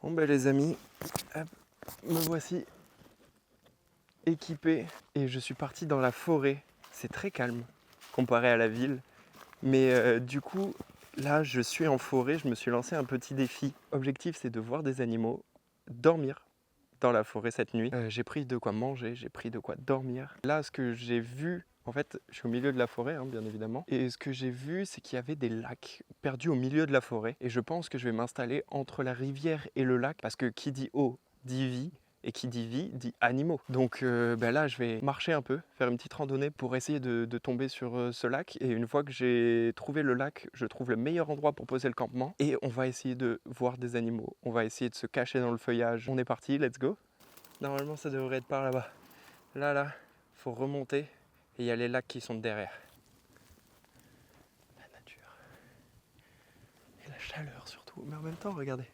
Bon ben les amis, hop, me voici équipé et je suis parti dans la forêt. C'est très calme comparé à la ville. Mais du coup, là je suis en forêt, je me suis lancé un petit défi. Objectif c'est de voir des animaux, dormir dans la forêt cette nuit. J'ai pris de quoi manger, j'ai pris de quoi dormir. Là ce que j'ai vu, en fait je suis au milieu de la forêt bien évidemment. Et ce que j'ai vu c'est qu'il y avait des lacs perdus au milieu de la forêt. Et je pense que je vais m'installer entre la rivière et le lac. Parce que qui dit eau dit vie. Et qui dit vie dit animaux. Donc là, je vais marcher un peu, faire une petite randonnée pour essayer de tomber sur ce lac. Et une fois que j'ai trouvé le lac, je trouve le meilleur endroit pour poser le campement. Et on va essayer de voir des animaux. On va essayer de se cacher dans le feuillage. On est parti, let's go. Normalement, ça devrait être par là-bas. Là, faut remonter. Et il y a les lacs qui sont derrière. La nature. Et la chaleur surtout. Mais en même temps, regardez.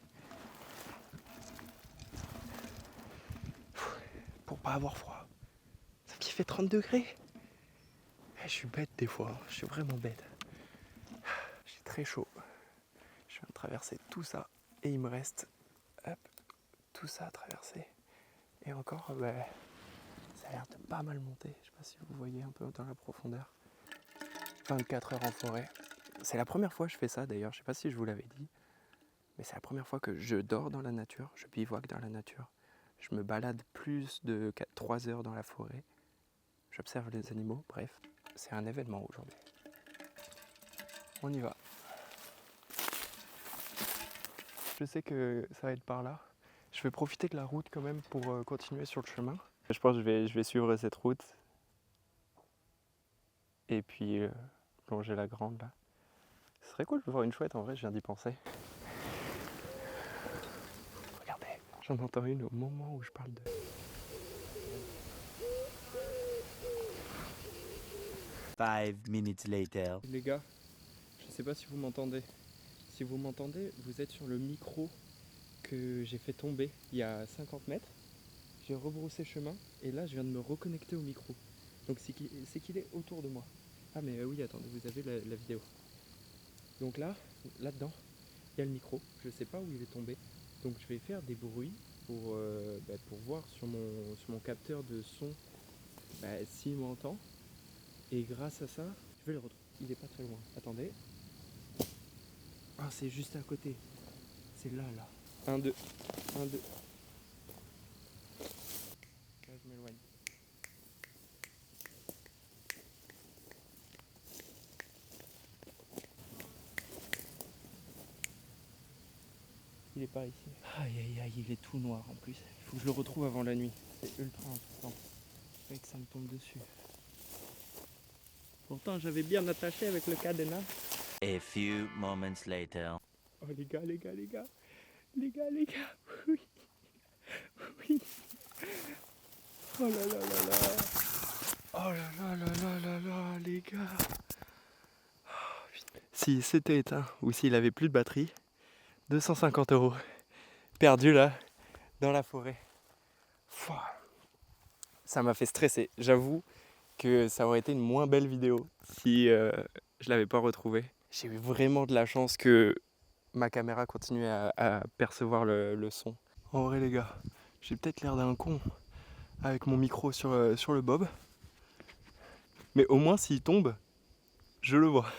Pour pas avoir froid. Sauf qu'il fait 30 degrés. Je suis bête des fois, je suis vraiment bête. J'ai très chaud. Je viens de traverser tout ça et il me reste tout ça à traverser. Et encore, ça a l'air de pas mal monter. Je sais pas si vous voyez un peu dans la profondeur. 24 heures en forêt. C'est la première fois que je fais ça d'ailleurs, je sais pas si je vous l'avais dit. Mais c'est la première fois que je dors dans la nature, je bivouaque dans la nature. Je me balade plus de 3 heures dans la forêt. J'observe les animaux, bref. C'est un événement aujourd'hui. On y va. Je sais que ça va être par là. Je vais profiter de la route quand même pour continuer sur le chemin. Je pense que je vais suivre cette route. Et puis longer la grande là. Ce serait cool de voir une chouette en vrai, je viens d'y penser. Regardez, j'en entends une au moment où je parle de... Five minutes later. Les gars, je sais pas si vous m'entendez. Si vous m'entendez, vous êtes sur le micro que j'ai fait tomber il y a 50 mètres. J'ai rebroussé chemin et là je viens de me reconnecter au micro. Donc c'est qu'il est autour de moi. Ah mais oui, attendez, vous avez la vidéo. Donc là-dedans, il y a le micro. Je sais pas où il est tombé. Donc je vais faire des bruits pour voir sur mon capteur de son s'il m'entend. Et grâce à ça, je vais le retrouver. Il est pas très loin. Attendez. Ah, c'est juste à côté. C'est là. 1, 2. 1, 2. Là, je m'éloigne. Il est pas ici. Aïe, il est tout noir en plus. Il faut que je le retrouve avant la nuit. C'est ultra important. Fait que ça me tombe dessus. Pourtant, j'avais bien attaché avec le cadenas. A few moments later. Oh les gars. Oui. Oh là. Oh là, les gars. Oh, putain. Si c'était éteint ou s'il avait plus de batterie, 250 €. Perdu là, dans la forêt. Fouah. Ça m'a fait stresser. J'avoue que ça aurait été une moins belle vidéo si je l'avais pas retrouvé. J'ai eu vraiment de la chance que ma caméra continue à percevoir le son. En vrai les gars, j'ai peut-être l'air d'un con avec mon micro sur le bob. Mais au moins s'il tombe, je le vois.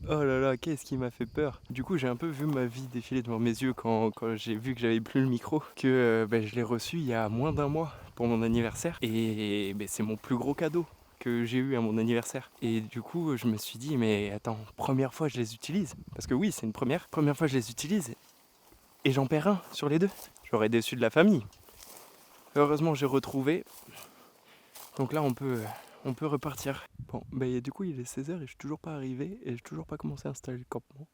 Oh là, qu'est-ce qui m'a fait peur. Du coup j'ai un peu vu ma vie défiler devant mes yeux quand j'ai vu que j'avais plus le micro. Que je l'ai reçu il y a moins d'un mois pour mon anniversaire. Et c'est mon plus gros cadeau que j'ai eu à mon anniversaire. Et du coup je me suis dit mais attends, première fois je les utilise. Parce que oui c'est une première fois je les utilise. Et j'en perds un sur les deux. J'aurais déçu de la famille. Heureusement j'ai retrouvé. Donc là on peut repartir. Bon, du coup il est 16h et je suis toujours pas arrivé et j'ai toujours pas commencé à installer le campement.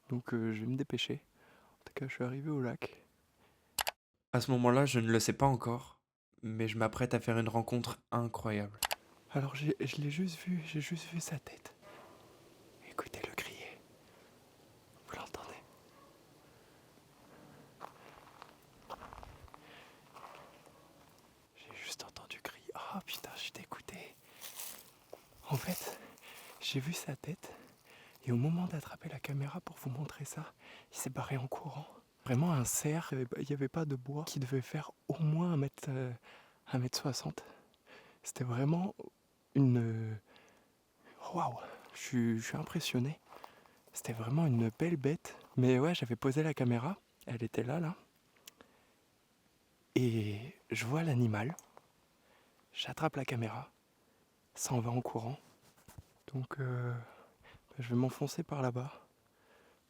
Donc je vais me dépêcher. En tout cas je suis arrivé au lac. À ce moment-là, je ne le sais pas encore, mais je m'apprête à faire une rencontre incroyable. Alors je l'ai juste vu, j'ai juste vu sa tête. Écoutez-le crier. Vous l'entendez? J'ai juste entendu crier. Oh putain, je suis dégoûté. En fait, j'ai vu sa tête et au moment d'attraper la caméra pour vous montrer ça, il s'est barré en courant. Vraiment un cerf, il y avait pas de bois qui devait faire au moins 1 m 60. C'était vraiment une... Waouh, je suis impressionné. C'était vraiment une belle bête. Mais ouais, j'avais posé la caméra, elle était là. Et je vois l'animal, j'attrape la caméra, ça en va en courant. Donc je vais m'enfoncer par là-bas.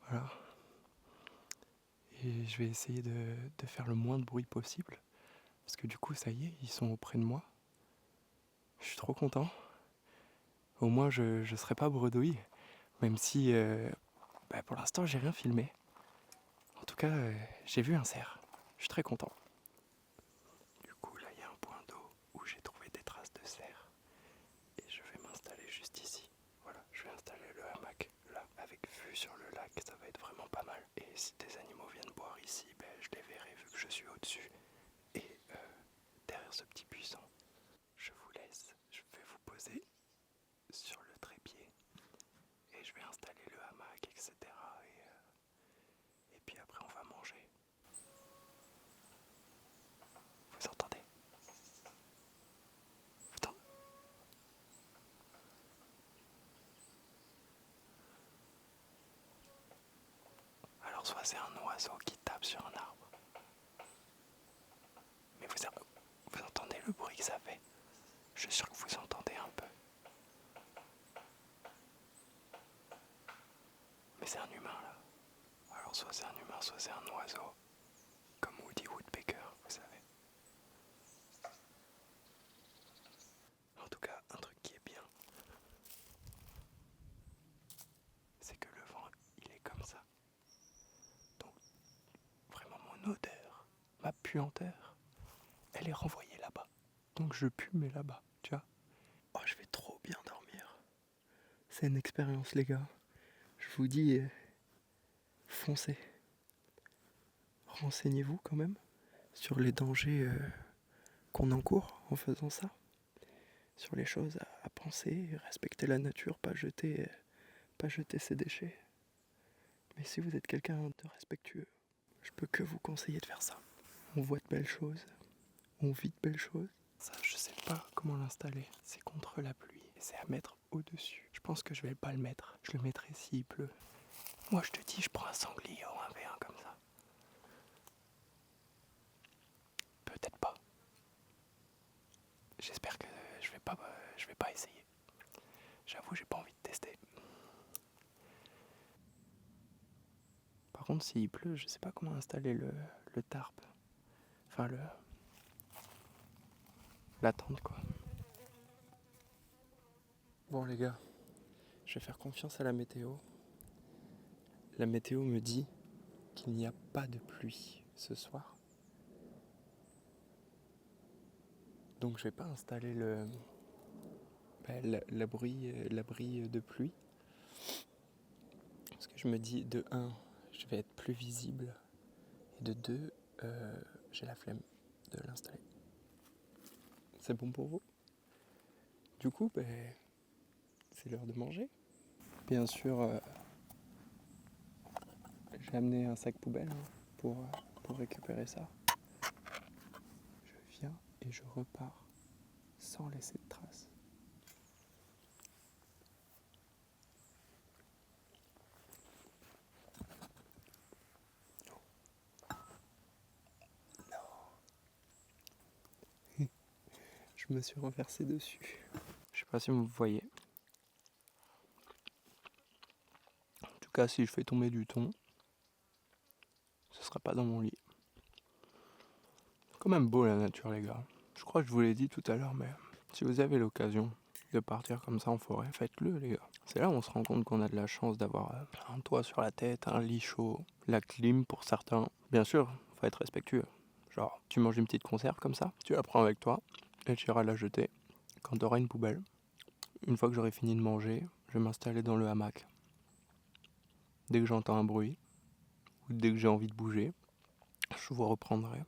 Voilà. Et je vais essayer de faire le moins de bruit possible. Parce que du coup, ça y est, ils sont auprès de moi. Je suis trop content. Au moins, je ne serai pas bredouille. Même si, pour l'instant, j'ai rien filmé. En tout cas, j'ai vu un cerf. Je suis très content. Du coup, là, il y a un point d'eau où j'ai trouvé des traces de cerf. Et je vais m'installer juste ici. Voilà, je vais installer le hamac là, avec vue sur le lac. Ça va être vraiment pas mal. Et si des animaux viennent boire ici, je les verrai vu que je suis au-dessus. Et derrière ce petit buisson, je vous laisse. Je vais vous poser sur le trépied. Et je vais installer le hamac, etc. Et puis après, on va manger. Vous entendez? Alors soit c'est un oiseau qui tape sur un arbre. Mais vous entendez le bruit que ça fait? Je suis sûr que vous entendez un peu. Mais c'est un humain là. Alors soit c'est un humain, soit c'est un oiseau. Comme Woody Woodpecker, vous savez. En tout cas, un truc qui est bien, c'est que le vent, il est comme ça. Donc vraiment mon odeur, ma puanteur, elle est renvoyée là-bas. Donc je pue mais là-bas, tu vois. Oh, je vais trop bien dormir. C'est une expérience les gars. Je vous dis, foncez. Renseignez-vous quand même sur les dangers qu'on encourt en faisant ça. Sur les choses à penser, respecter la nature, pas jeter ses déchets. Mais si vous êtes quelqu'un de respectueux, je peux que vous conseiller de faire ça. On voit de belles choses, on vit de belles choses. Ça, je sais pas comment l'installer. C'est contre la pluie et c'est à mettre au-dessus. Je pense que je vais pas le mettre. Je le mettrai s'il pleut. Moi, je te dis, je prends un sanglier ou un V1 comme ça. Peut-être pas. J'espère que je vais pas essayer. J'avoue, j'ai pas envie de tester. Par contre, s'il pleut, je sais pas comment installer le tarp. Enfin, la tente, quoi. Bon, les gars, je vais faire confiance à la météo. La météo me dit qu'il n'y a pas de pluie ce soir. Donc, je vais pas installer l'abri de pluie. Parce que je me dis, de 1, je vais être plus visible. Et de 2, j'ai la flemme de l'installer. C'est bon pour vous? Du coup, c'est l'heure de manger. Bien sûr, j'ai amené un sac poubelle pour récupérer ça. Je viens et je repars sans laisser de traces. Je me suis renversé dessus. Je sais pas si vous me voyez. En tout cas, si je fais tomber du thon, ce sera pas dans mon lit. C'est quand même beau la nature, les gars. Je crois que je vous l'ai dit tout à l'heure, mais si vous avez l'occasion de partir comme ça en forêt, faites-le, les gars. C'est là où on se rend compte qu'on a de la chance d'avoir un toit sur la tête, un lit chaud, la clim pour certains. Bien sûr, faut être respectueux. Genre, tu manges une petite conserve comme ça, tu la prends avec toi et tu iras la jeter quand tu auras une poubelle. Une fois que j'aurai fini de manger, je vais m'installer dans le hamac. Dès que j'entends un bruit, ou dès que j'ai envie de bouger, je vous reprendrai.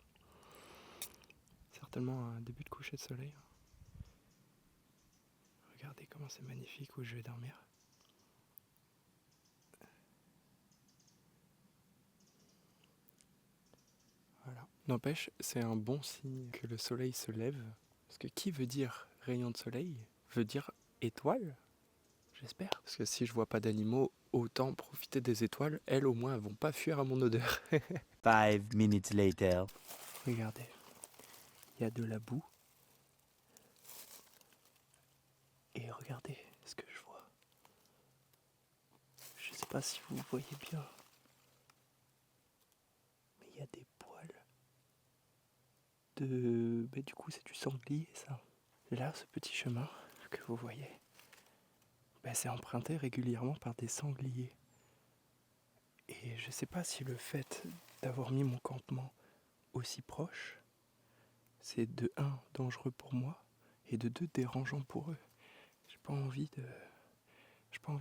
Certainement un début de coucher de soleil. Regardez comment c'est magnifique où je vais dormir. N'empêche, c'est un bon signe que le soleil se lève. Parce que qui veut dire rayon de soleil veut dire étoile, j'espère. Parce que si je vois pas d'animaux, autant profiter des étoiles. Elles, au moins, elles vont pas fuir à mon odeur. 5 minutes later. Regardez, il y a de la boue. Et regardez ce que je vois. Je sais pas si vous voyez bien. Mais il y a des poils de... Bah, du coup, c'est du sanglier, ça. Là, ce petit chemin que vous voyez, bah, c'est emprunté régulièrement par des sangliers. Et je sais pas si le fait d'avoir mis mon campement aussi proche, c'est de 1 dangereux pour moi et de 2 dérangeant pour eux. J'ai pas envie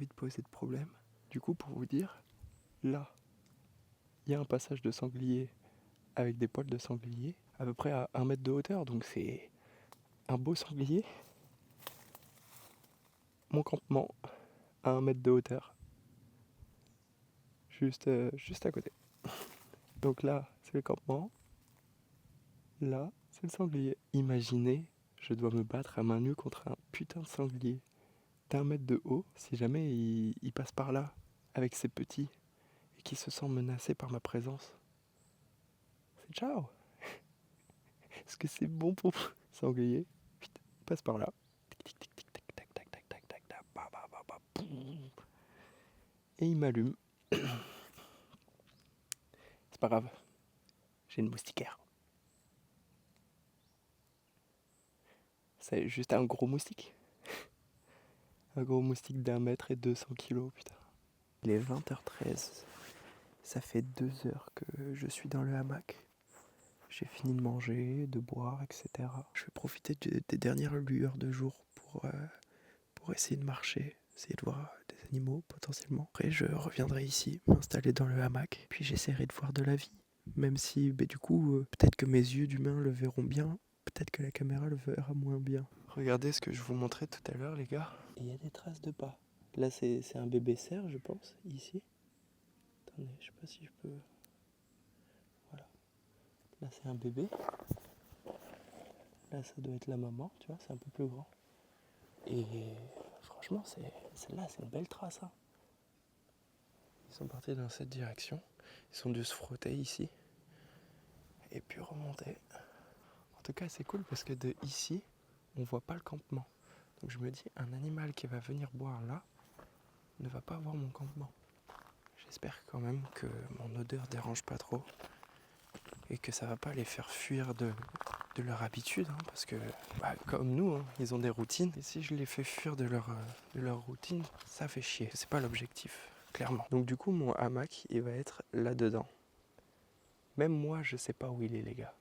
de poser de problème. Du coup, pour vous dire, là, il y a un passage de sanglier avec des poils de sanglier à peu près à 1 mètre de hauteur, donc c'est un beau sanglier. Mon campement à 1 mètre de hauteur, juste à côté. Donc là, c'est le campement. Là, c'est le sanglier. Imaginez, je dois me battre à main nue contre un putain de sanglier d'1 mètre de haut. Si jamais il passe par là avec ses petits et qu'il se sent menacé par ma présence, c'est ciao. Est-ce que c'est bon pour sanglier? Putain, il passe par là. Tic, tic, tic, tic, tac, tac, tac, tac, tac, tac, ba, ba, ba, ba, boum. Et il m'allume. C'est pas grave, j'ai une moustiquaire. C'est juste un gros moustique. Un gros moustique d'1 mètre et 200 kilos, putain. Il est 20h13. Ça fait 2 heures que je suis dans le hamac. J'ai fini de manger, de boire, etc. Je vais profiter des dernières lueurs de jour pour essayer de marcher, essayer de voir des animaux potentiellement. Après, je reviendrai ici, m'installer dans le hamac, puis j'essaierai de voir de la vie. Même si, du coup, peut-être que mes yeux d'humain le verront bien, peut-être que la caméra le verra moins bien. Regardez ce que je vous montrais tout à l'heure, les gars. Et il y a des traces de pas. Là, c'est un bébé cerf, je pense, ici. Attendez, je sais pas si je peux... Voilà. Là, c'est un bébé. Là, ça doit être la maman, tu vois, c'est un peu plus grand. Et franchement, celle-là, c'est une belle trace. Hein. Ils sont partis dans cette direction. Ils ont dû se frotter ici. Et puis remonter. En tout cas, c'est cool parce que de ici, on voit pas le campement. Donc je me dis, un animal qui va venir boire là ne va pas voir mon campement. J'espère quand même que mon odeur dérange pas trop. Et que ça va pas les faire fuir de leur habitude. Hein, parce que, comme nous, hein, ils ont des routines. Et si je les fais fuir de leur routine, ça fait chier. C'est pas l'objectif, clairement. Donc du coup, mon hamac, il va être là-dedans. Même moi, je sais pas où il est, les gars.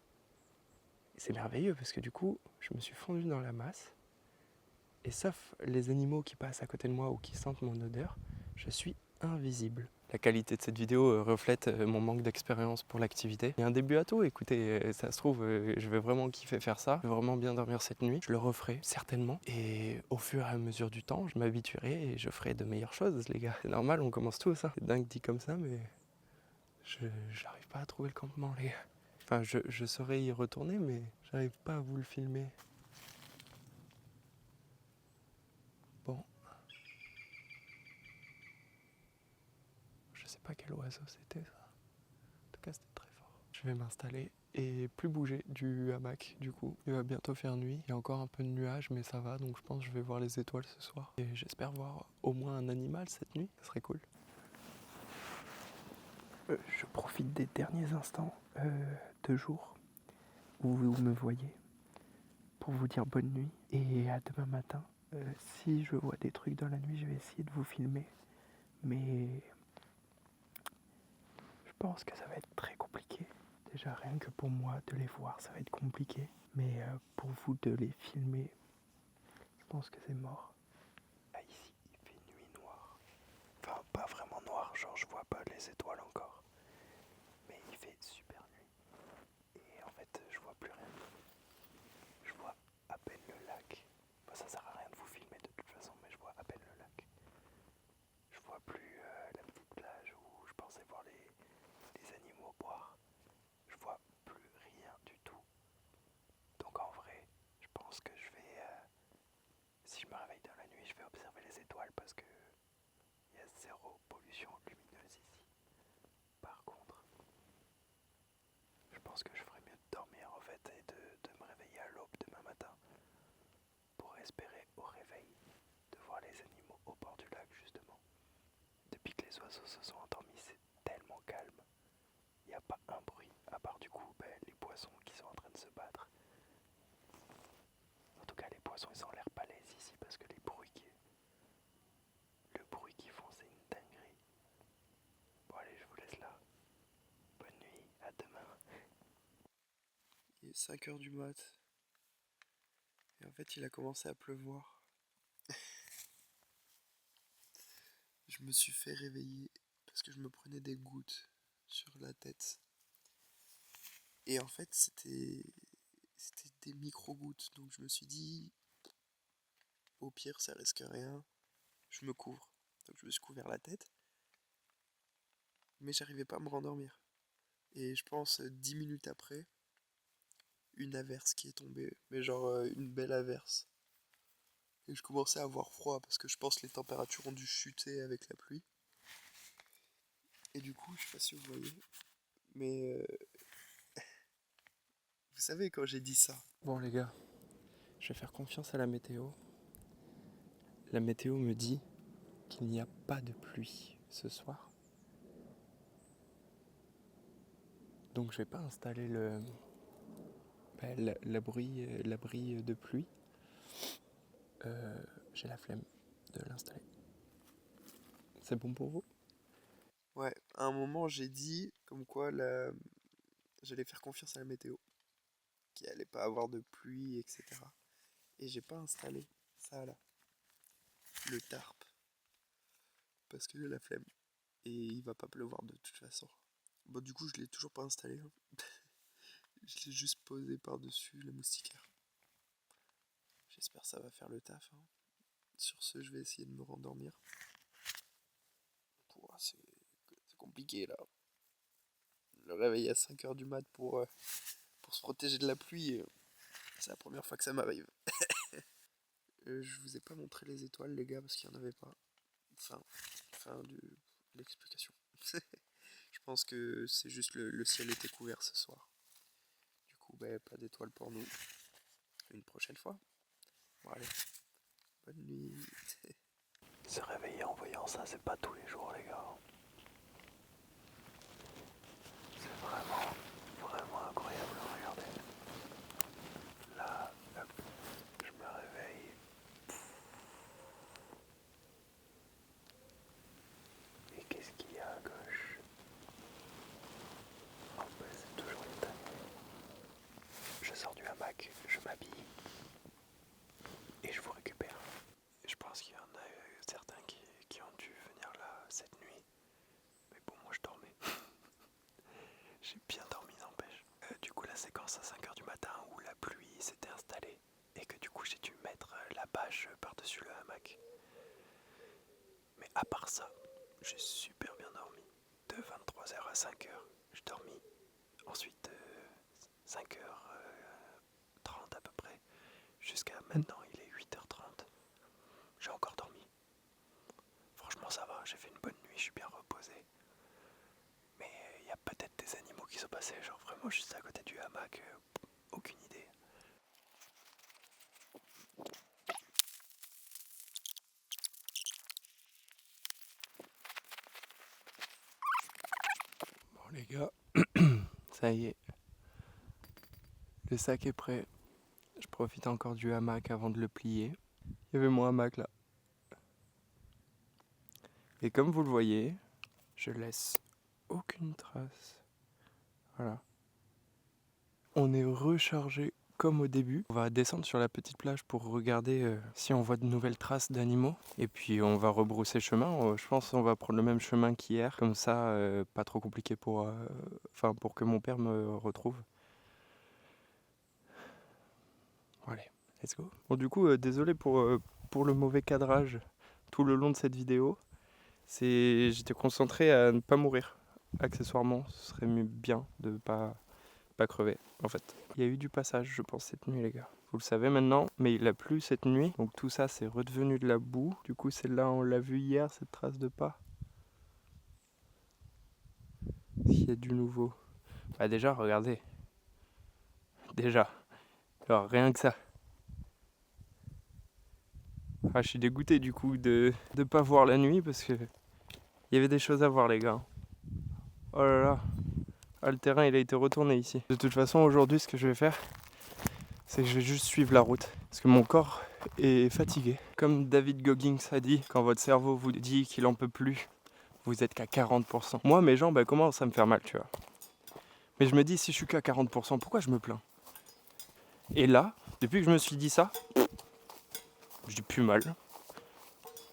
C'est merveilleux parce que du coup, je me suis fondu dans la masse. Et sauf les animaux qui passent à côté de moi ou qui sentent mon odeur, je suis invisible. La qualité de cette vidéo reflète mon manque d'expérience pour l'activité. Il y a un début à tout, écoutez, ça se trouve, je vais vraiment kiffer faire ça. Je vais vraiment bien dormir cette nuit. Je le referai, certainement. Et au fur et à mesure du temps, je m'habituerai et je ferai de meilleures choses, les gars. C'est normal, on commence tous, hein. C'est dingue dit comme ça, mais je n'arrive pas à trouver le campement, les gars. Enfin, je saurais y retourner, mais j'arrive pas à vous le filmer. Bon. Je sais pas quel oiseau c'était, ça. En tout cas, c'était très fort. Je vais m'installer et plus bouger du hamac, du coup. Il va bientôt faire nuit. Il y a encore un peu de nuages, mais ça va. Donc je pense que je vais voir les étoiles ce soir. Et j'espère voir au moins un animal cette nuit. Ça serait cool. Je profite des derniers instants de jour où vous me voyez pour vous dire bonne nuit. Et à demain matin. Si je vois des trucs dans la nuit, je vais essayer de vous filmer. Mais je pense que ça va être très compliqué. Déjà, rien que pour moi de les voir, ça va être compliqué. Mais pour vous de les filmer, je pense que c'est mort. Là, ici, il fait nuit noire. Enfin, pas vraiment noire, genre je vois pas les étoiles encore. Mais il fait super nuit. Et en fait, je vois plus rien. Je vois à peine le lac. Bon, ça sert à rien de vous filmer de toute façon, mais je vois à peine le lac. Je vois plus la petite plage où je pensais voir les animaux boire. Je vois plus pense que je vais, si je me réveille dans la nuit, je vais observer les étoiles parce que il y a zéro pollution lumineuse ici. Par contre, je pense que je ferais mieux de dormir en fait et de me réveiller à l'aube demain matin pour espérer au réveil de voir les animaux au bord du lac justement. Depuis que les oiseaux se sont endormis, c'est tellement calme. Il n'y a pas un bruit, à part du coup les poissons qui sont en train de se battre. En tout cas, les poissons, ils ont l'air balèzes ici parce que le bruit qu'ils font, c'est une dinguerie. Bon, allez, je vous laisse là. Bonne nuit, à demain. Il est 5h du mat. Et en fait, il a commencé à pleuvoir. Je me suis fait réveiller parce que je me prenais des gouttes sur la tête. Et en fait, c'était des micro-gouttes. Donc je me suis dit, au pire, ça risque rien. Je me couvre. Donc je me suis couvert la tête. Mais j'arrivais pas à me rendormir. Et je pense 10 minutes après, une averse qui est tombée. Mais genre une belle averse. Et je commençais à avoir froid parce que je pense que les températures ont dû chuter avec la pluie. Et du coup, je sais pas si vous voyez, mais vous savez quand j'ai dit ça. Bon les gars, je vais faire confiance à la météo. La météo me dit qu'il n'y a pas de pluie ce soir. Donc je vais pas installer l'abri de pluie. J'ai la flemme de l'installer. C'est bon pour vous? Ouais, à un moment j'ai dit comme quoi j'allais faire confiance à la météo, qu'il allait pas avoir de pluie, etc. Et j'ai pas installé ça là, le tarp, parce que j'ai la flemme. Et il va pas pleuvoir de toute façon. Bon, du coup, je l'ai toujours pas installé, hein. Je l'ai juste posé par-dessus la moustiquaire. J'espère que ça va faire le taf, hein. Sur ce, je vais essayer de me rendormir. C'est compliqué là. Le réveil à 5h du mat pour se protéger de la pluie, c'est la première fois que ça m'arrive. Je vous ai pas montré les étoiles, les gars, parce qu'il y en avait pas. Fin de l'explication. Je pense que c'est juste le ciel était couvert ce soir. Du coup, pas d'étoiles pour nous. Une prochaine fois. Bon, allez, bonne nuit. Se réveiller en voyant ça, c'est pas tous les jours, les gars. C'est vraiment, vraiment incroyable. Regardez. Là, hop, je me réveille. Et qu'est-ce qu'il y a à gauche? Oh, c'est toujours une dinguerie. Je sors du hamac, je m'habille et je vous récupère. Je pense qu'il y en a certains qui ont dû venir là cette nuit. Mais bon, moi je dormais. J'ai bien dormi, n'empêche. Du coup, la séquence à 5h du matin où la pluie s'était installée et que du coup j'ai dû mettre la bâche par-dessus le hamac. Mais à part ça, j'ai super bien dormi. De 23h à 5h, j'ai dormi. Ensuite, 5h30 à peu près. Jusqu'à maintenant, il est 8h30. J'ai encore dormi. Franchement, ça va, j'ai fait une bonne nuit, je suis bien reposé. Mais il y a peut-être des animaux qui sont passés, genre vraiment juste à côté du hamac. Aucune idée. Bon les gars, ça y est. Le sac est prêt. Je profite encore du hamac avant de le plier. Il y avait mon hamac là. Et comme vous le voyez, je laisse aucune trace. Voilà. On est rechargé comme au début. On va descendre sur la petite plage pour regarder si on voit de nouvelles traces d'animaux. Et puis on va rebrousser chemin. Je pense qu'on va prendre le même chemin qu'hier. Comme ça, pas trop compliqué pour que mon père me retrouve. Bon, allez, let's go. Bon du coup, désolé pour le mauvais cadrage tout le long de cette vidéo. J'étais concentré à ne pas mourir. Accessoirement, ce serait bien de pas pas crevé en fait. Il y a eu du passage je pense cette nuit les gars. Vous le savez maintenant, mais il a plu cette nuit, donc tout ça c'est redevenu de la boue. Du coup celle-là on l'a vu hier, cette trace de pas. S'il y a du nouveau. Bah déjà regardez. Déjà. Alors rien que ça. Ah, je suis dégoûté du coup de pas voir la nuit parce que il y avait des choses à voir les gars. Oh là là. Ah, le terrain il a été retourné ici. De toute façon aujourd'hui ce que je vais faire c'est que je vais juste suivre la route. Parce que mon corps est fatigué. Comme David Goggins a dit, quand votre cerveau vous dit qu'il en peut plus, vous êtes qu'à 40%. Moi mes jambes elles commencent à me faire mal tu vois. Mais je me dis si je suis qu'à 40%, pourquoi je me plains? Et là, depuis que je me suis dit ça, j'ai plus mal.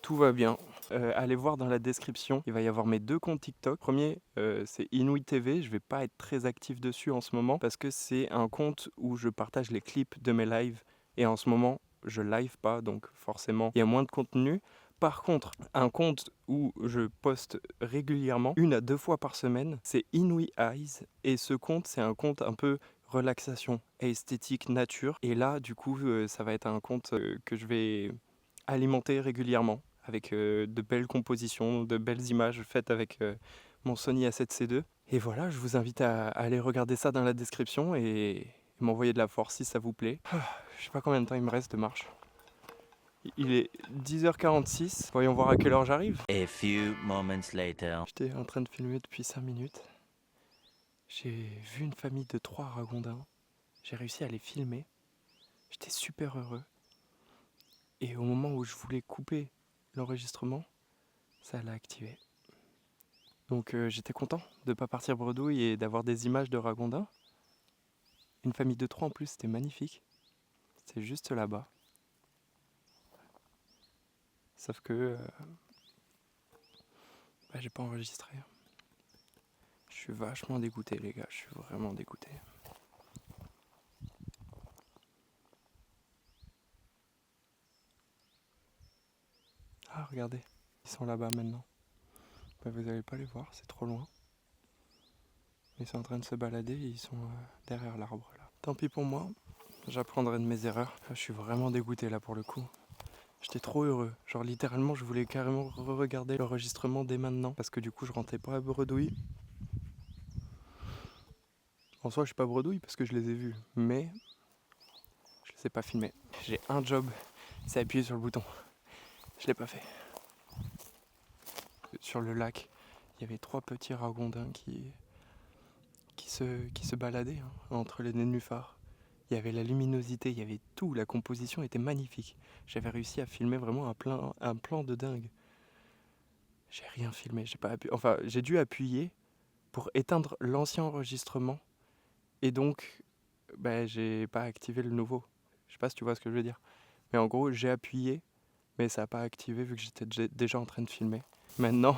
Tout va bien. Allez voir dans la description, il va y avoir mes 2 comptes TikTok. Premier, c'est Inuit TV. Je vais pas être très actif dessus en ce moment parce que c'est un compte où je partage les clips de mes lives. Et en ce moment, je live pas, donc forcément, il y a moins de contenu. Par contre, un compte où je poste régulièrement, 1 à 2 fois par semaine, c'est Inuit Eyes. Et ce compte, c'est un compte un peu relaxation, esthétique, nature. Et là, du coup, ça va être un compte que je vais alimenter régulièrement avec de belles compositions, de belles images faites avec mon Sony A7C II. Et voilà, je vous invite à aller regarder ça dans la description et m'envoyer de la force si ça vous plaît. Je sais pas combien de temps il me reste de marche. Il est 10h46, voyons voir à quelle heure j'arrive. A few moments later. J'étais en train de filmer depuis 5 minutes. J'ai vu une famille de 3 ragondins. J'ai réussi à les filmer. J'étais super heureux. Et au moment où je voulais couper l'enregistrement, ça l'a activé. Donc j'étais content de ne pas partir bredouille et d'avoir des images de ragondins. Une famille de 3 en plus, c'était magnifique. C'est juste là-bas. Sauf que j'ai pas enregistré. Je suis vachement dégoûté les gars, je suis vraiment dégoûté. Ah regardez, ils sont là-bas maintenant. Vous n'allez pas les voir, c'est trop loin. Ils sont en train de se balader et ils sont derrière l'arbre là. Tant pis pour moi, j'apprendrai de mes erreurs. Je suis vraiment dégoûté là pour le coup. J'étais trop heureux. Genre littéralement je voulais carrément re-regarder l'enregistrement dès maintenant. Parce que du coup je rentrais pas à bredouille. En soi je suis pas bredouille parce que je les ai vus. Mais je les ai pas filmés. J'ai un job, c'est appuyer sur le bouton. Je l'ai pas fait. Sur le lac, il y avait 3 petits ragondins qui se baladaient entre les nénuphars. Il y avait la luminosité, il y avait tout, la composition était magnifique. J'avais réussi à filmer vraiment un plan de dingue. J'ai rien filmé, j'ai dû appuyer pour éteindre l'ancien enregistrement et donc j'ai pas activé le nouveau. Je sais pas si tu vois ce que je veux dire. Mais en gros, j'ai appuyé, mais ça n'a pas activé vu que j'étais déjà en train de filmer. Maintenant,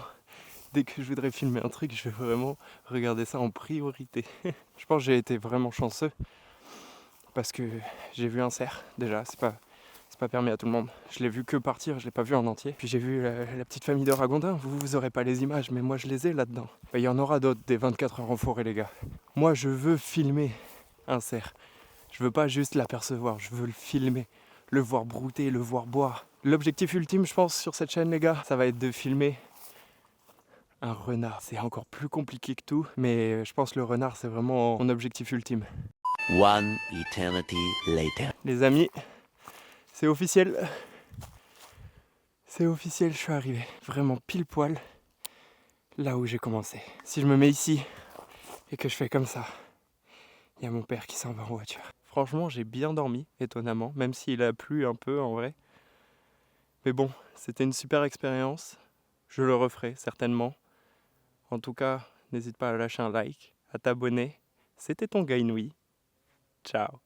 dès que je voudrais filmer un truc, je vais vraiment regarder ça en priorité. Je pense que j'ai été vraiment chanceux parce que j'ai vu un cerf déjà, c'est pas permis à tout le monde. Je l'ai vu que partir, je l'ai pas vu en entier. Puis j'ai vu la petite famille de ragondins, vous aurez pas les images, mais moi je les ai là-dedans. Il y en aura d'autres des 24 heures en forêt les gars. Moi je veux filmer un cerf. Je veux pas juste l'apercevoir, je veux le filmer, le voir brouter, le voir boire. L'objectif ultime je pense sur cette chaîne les gars, ça va être de filmer un renard. C'est encore plus compliqué que tout, mais je pense que le renard c'est vraiment mon objectif ultime. One eternity later. Les amis, c'est officiel. C'est officiel, je suis arrivé. Vraiment pile poil là où j'ai commencé. Si je me mets ici et que je fais comme ça, il y a mon père qui s'en va en voiture. Franchement, j'ai bien dormi, étonnamment, même s'il a plu un peu en vrai. Mais bon, c'était une super expérience. Je le referai certainement. En tout cas, n'hésite pas à lâcher un like, à t'abonner. C'était ton gars Inouï. Ciao.